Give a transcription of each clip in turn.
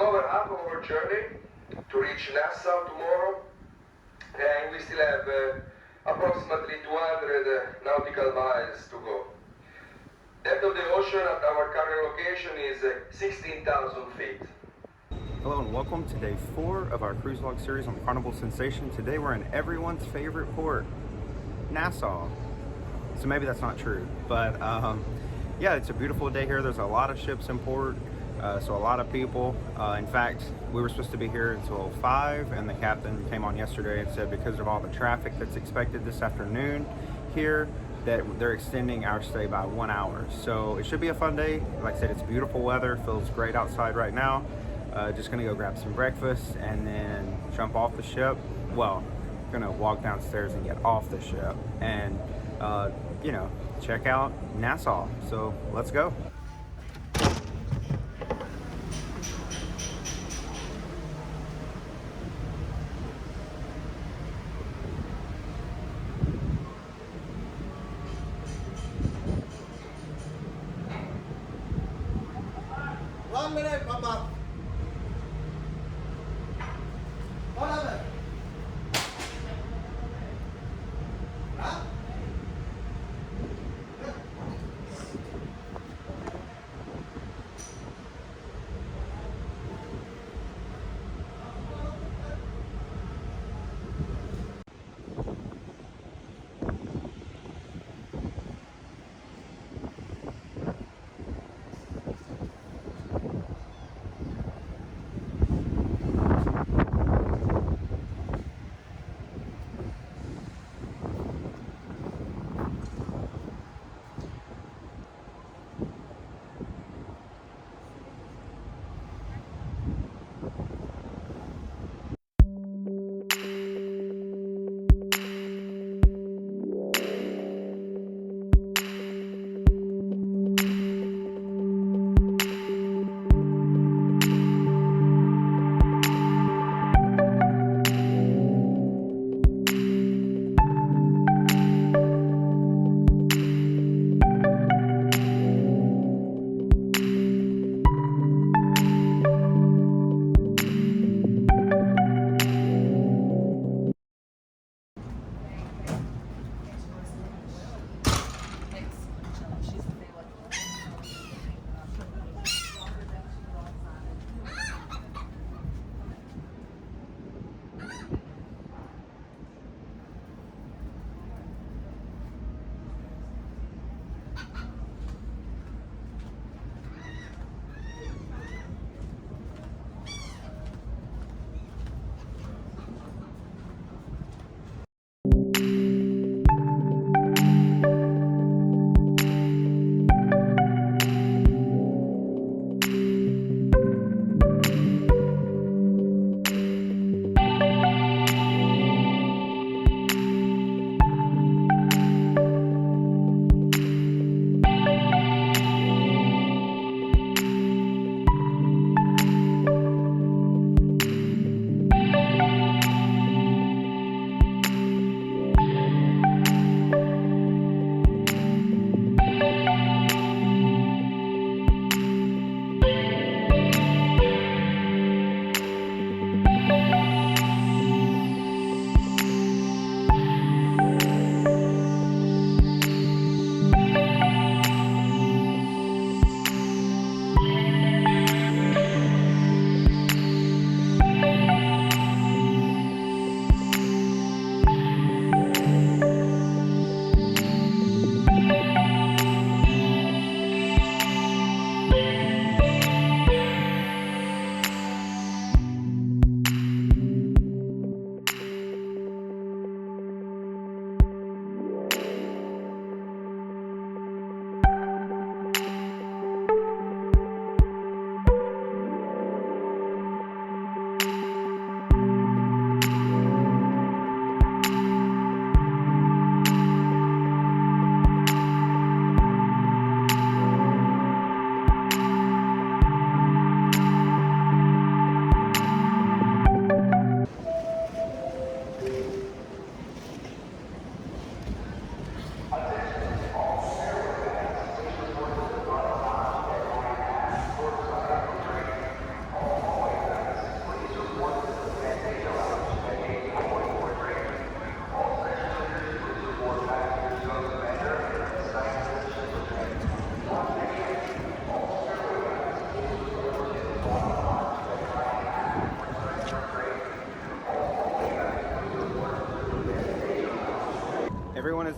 cover half of our journey to reach Nassau tomorrow, and we still have approximately 200 nautical miles to go. Depth of the ocean at our current location is 16,000 feet. Hello and welcome to day 4 of our cruise log series on the Carnival Sensation. Today we're in everyone's favorite port, Nassau. So maybe that's not true, but yeah, it's a beautiful day here. There's a lot of ships in port, so a lot of people. In fact, we were supposed to be here until 5, and the captain came on yesterday and said because of all the traffic that's expected this afternoon here, that they're extending our stay by 1 hour. So it should be a fun day. Like I said, it's beautiful weather, feels great outside right now. Just gonna go grab some breakfast and then jump off the ship. Well, gonna walk downstairs and get off the ship and you know, check out Nassau. So let's go. One minute, Papa. Hold on. Huh?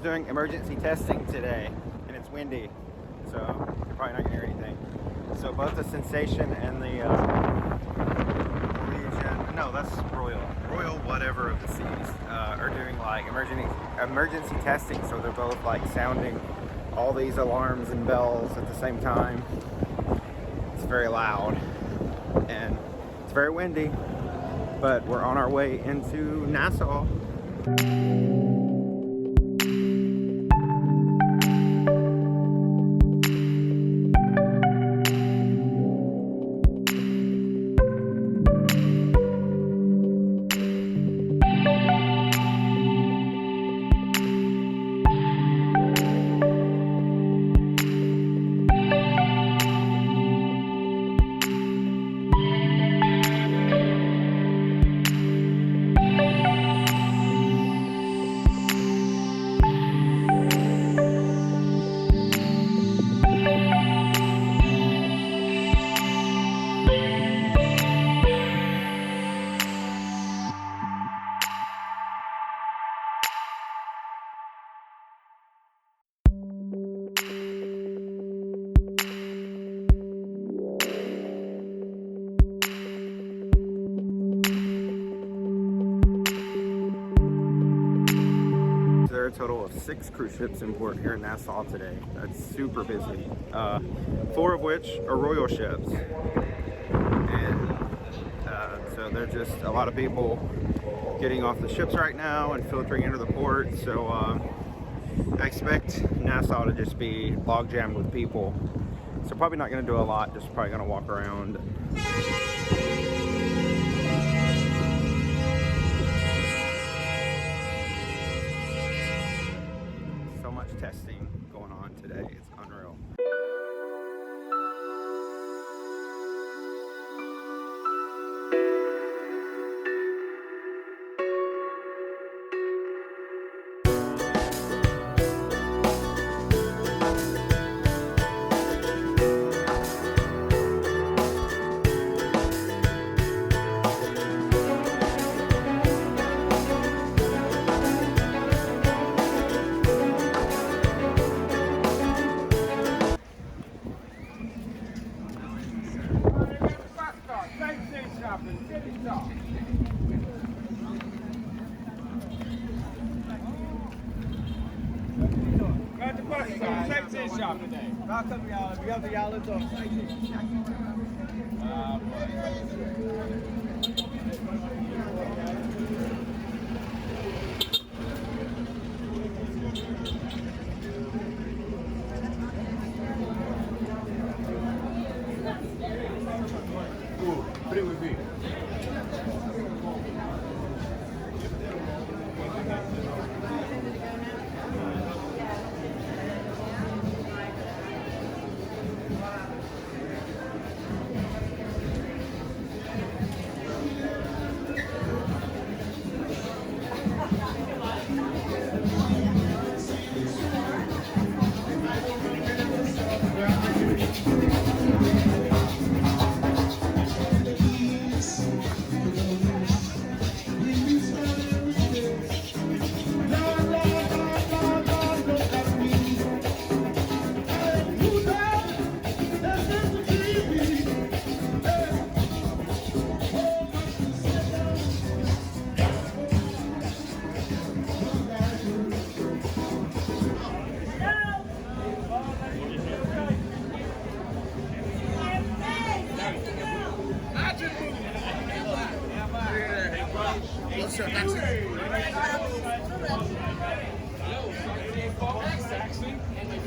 doing emergency testing today, and it's windy, so you're probably not gonna hear anything. So both the Sensation and the Legion, no, that's Royal whatever of the Seas, are doing like emergency testing. So they're both like sounding all these alarms and bells at the same time. It's very loud and it's very windy, but we're on our way into Nassau. There are a total of 6 cruise ships in port here in Nassau today. That's super busy. 4 of which are Royal ships. And so there are just a lot of people getting off the ships right now and filtering into the port. So I expect Nassau to just be log jammed with people. So probably not going to do a lot, just probably going to walk around. So much testing going on today, it's unreal. Welcome, y'all. We have the y'all at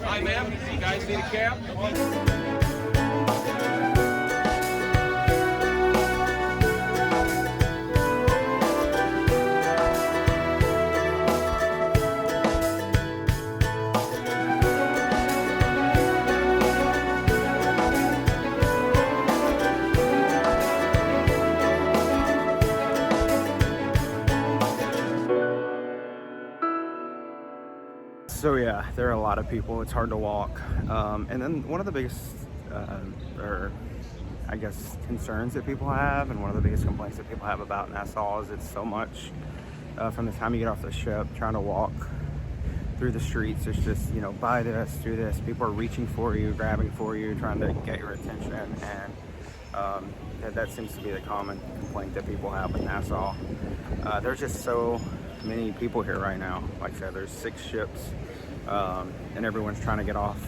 Hi, ma'am. You guys need a cab? So yeah, there are a lot of people. It's hard to walk. And then one of the biggest, or I guess, concerns that people have, and one of the biggest complaints that people have about Nassau is it's so much from the time you get off the ship, trying to walk through the streets. It's just, you know, buy this, do this. People are reaching for you, grabbing for you, trying to get your attention, and that seems to be the common complaint that people have with Nassau. There's just so many people here right now. Like I said, there's 6 ships, and everyone's trying to get off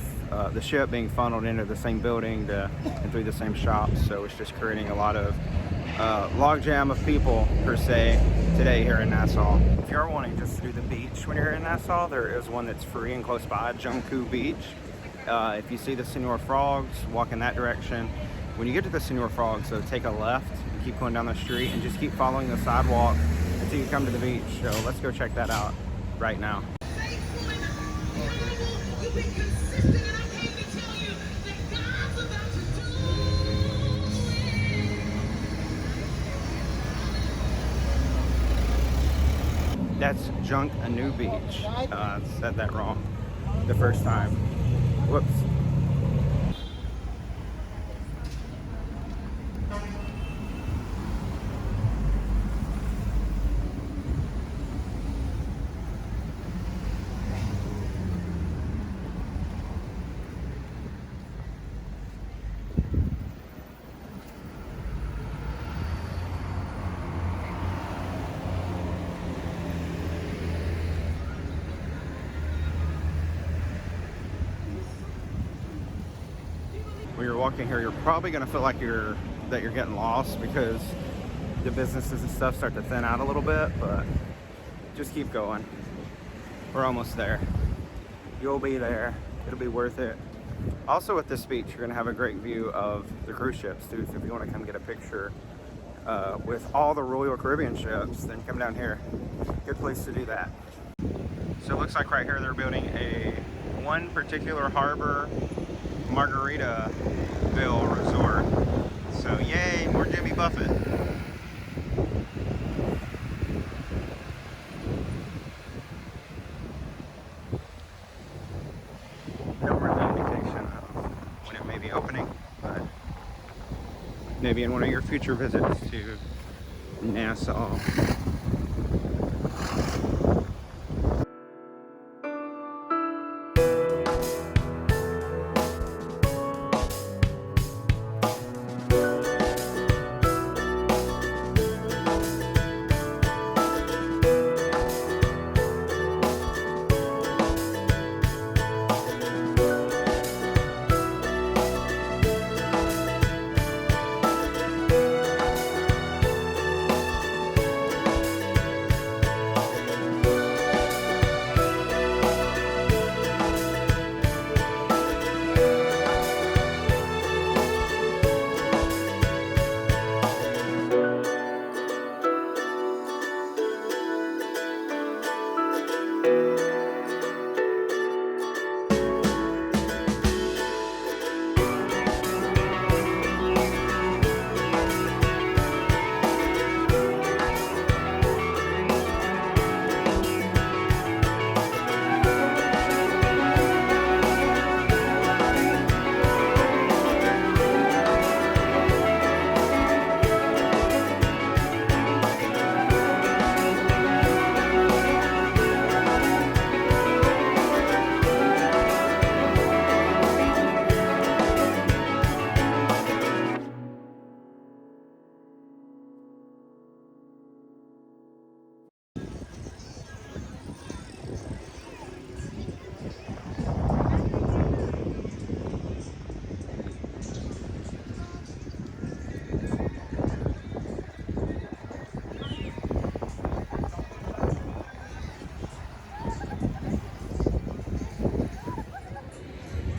the ship, being funneled into the same building and through the same shops. So it's just creating a lot of logjam of people per se today here in Nassau. If you are wanting just to do the beach when you're in Nassau, there is one that's free and close by, Junkanoo Beach. If you see the Senor Frogs, walk in that direction. When you get to the Senor Frogs, so take a left and keep going down the street and just keep following the sidewalk until you come to the beach. So let's go check that out right now. That's Junkanoo Beach. I said that wrong the first time. Whoops. When you're walking here, you're probably going to feel like you're getting lost because the businesses and stuff start to thin out a little bit, but just keep going. We're almost there. You'll be there. It'll be worth it. Also at this beach, you're going to have a great view of the cruise ships too. So if you want to come get a picture with all the Royal Caribbean ships, then come down here. Good place to do that. So it looks like right here they're building one particular harbor Margaritaville resort. So yay, more Jimmy Buffett. No real indication of when it may be opening, but maybe in one of your future visits to Nassau.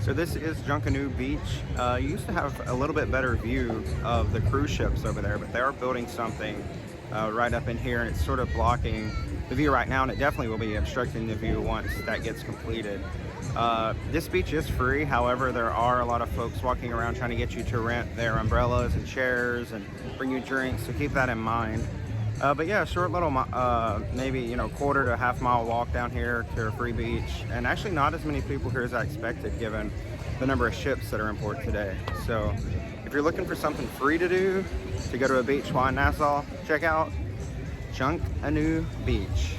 So this is Junkanoo Beach. You used to have a little bit better view of the cruise ships over there, but they are building something right up in here, and it's sort of blocking the view right now, and it definitely will be obstructing the view once that gets completed. This beach is free, however, there are a lot of folks walking around trying to get you to rent their umbrellas and chairs and bring you drinks, so keep that in mind. But yeah, a short little, maybe, quarter to half mile walk down here to a free beach, and actually not as many people here as I expected given the number of ships that are in port today. So if you're looking for something free to do, to go to a beach while in Nassau, check out Junkanoo Beach.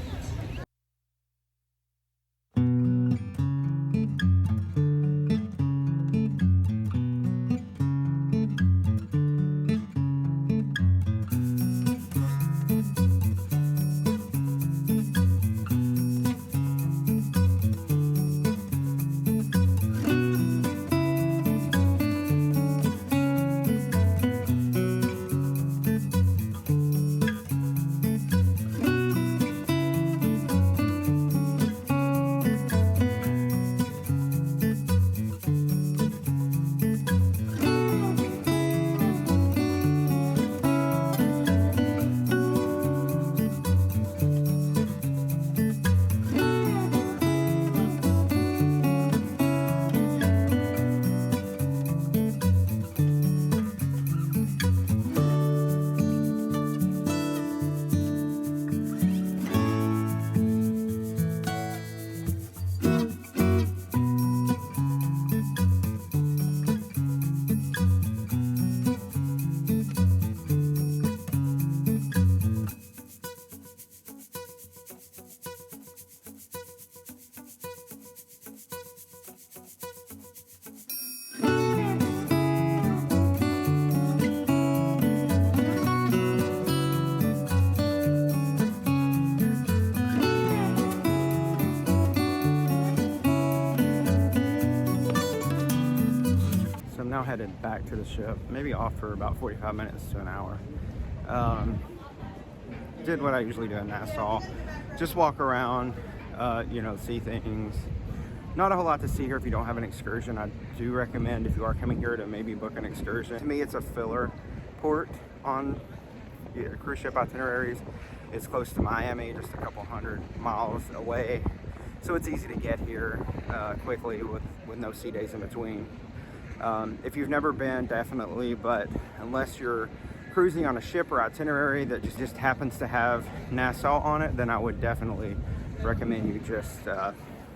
now headed back to the ship, maybe off for about 45 minutes to an hour. Did what I usually do in Nassau, just walk around, you know, see things. Not a whole lot to see here if you don't have an excursion. I do recommend, if you are coming here, to maybe book an excursion. To me, it's a filler port on cruise ship itineraries. It's close to Miami, just a couple hundred miles away, so it's easy to get here quickly with no sea days in between. If you've never been, definitely, but unless you're cruising on a ship or itinerary that just happens to have Nassau on it, then I would definitely recommend you just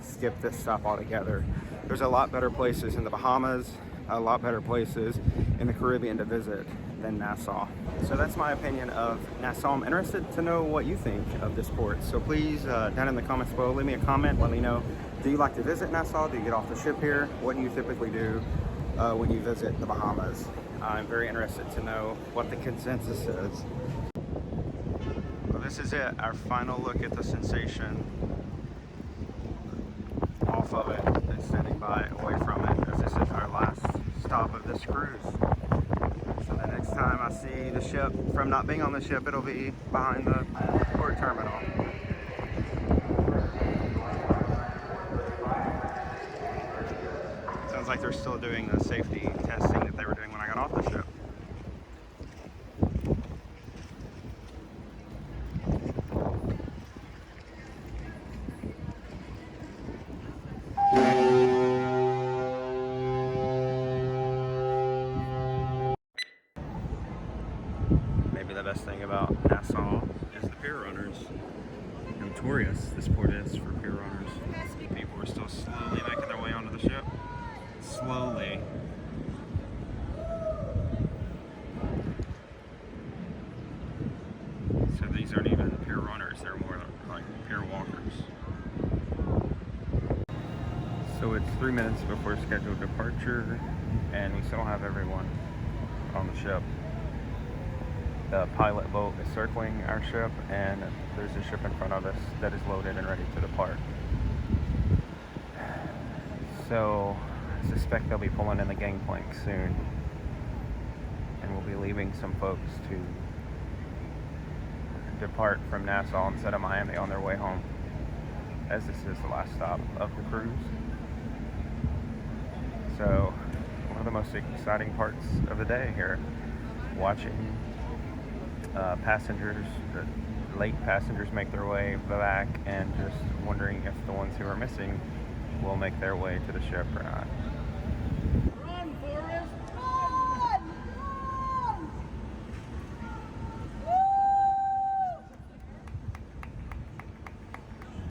skip this stop altogether. There's a lot better places in the Bahamas, a lot better places in the Caribbean to visit than Nassau. So that's my opinion of Nassau. I'm interested to know what you think of this port. So please, down in the comments below, leave me a comment. Let me know, do you like to visit Nassau? Do you get off the ship here? What do you typically do when you visit the Bahamas? I'm very interested to know what the consensus is. Well, this is it, our final look at the Sensation. Off of it and standing by, away from it, as this is our last stop of this cruise. So the next time I see the ship, from not being on the ship, it'll be behind the port terminal. Sounds like they're still doing the safety testing that they were doing when I got off the ship. Maybe the best thing about Nassau is the pier runners. Notorious, this port is, for pier runners. People are still slowly making their way onto the ship. Slowly. So these aren't even pier runners, they're more like pier walkers. So it's 3 minutes before scheduled departure, and we still don't have everyone on the ship. The pilot boat is circling our ship, and there's a ship in front of us that is loaded and ready to depart. So I suspect they'll be pulling in the gangplank soon, and we'll be leaving some folks to depart from Nassau instead of Miami on their way home, as this is the last stop of the cruise. So one of the most exciting parts of the day here, watching passengers, late passengers make their way back, and just wondering if the ones who are missing will make their way to the ship or not. Run, Forrest! Run! Run! Woo!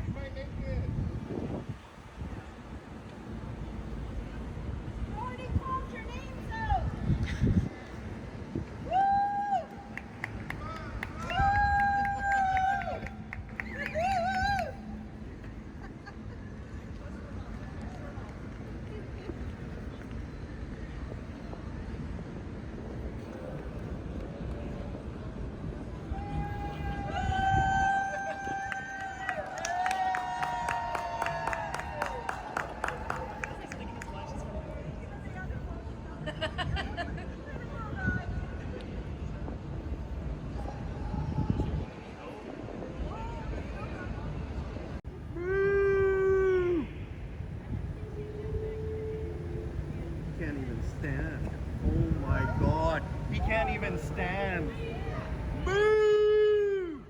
You might make it. You already called your names out! Woo! Can't even stand. Oh my god. He can't even stand. Boo!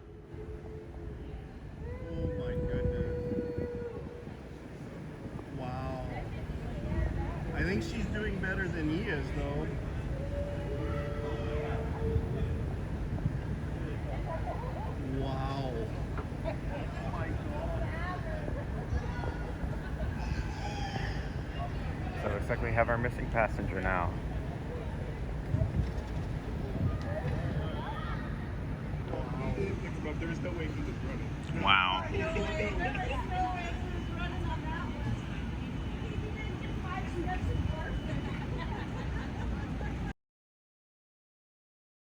Oh my goodness. Wow. I think she's doing better than he is, though. Wow. Oh my god. So it looks like we have our missing passenger now. There's no way he was running. Wow. There's no way he was running on that one. He didn't do 5 steps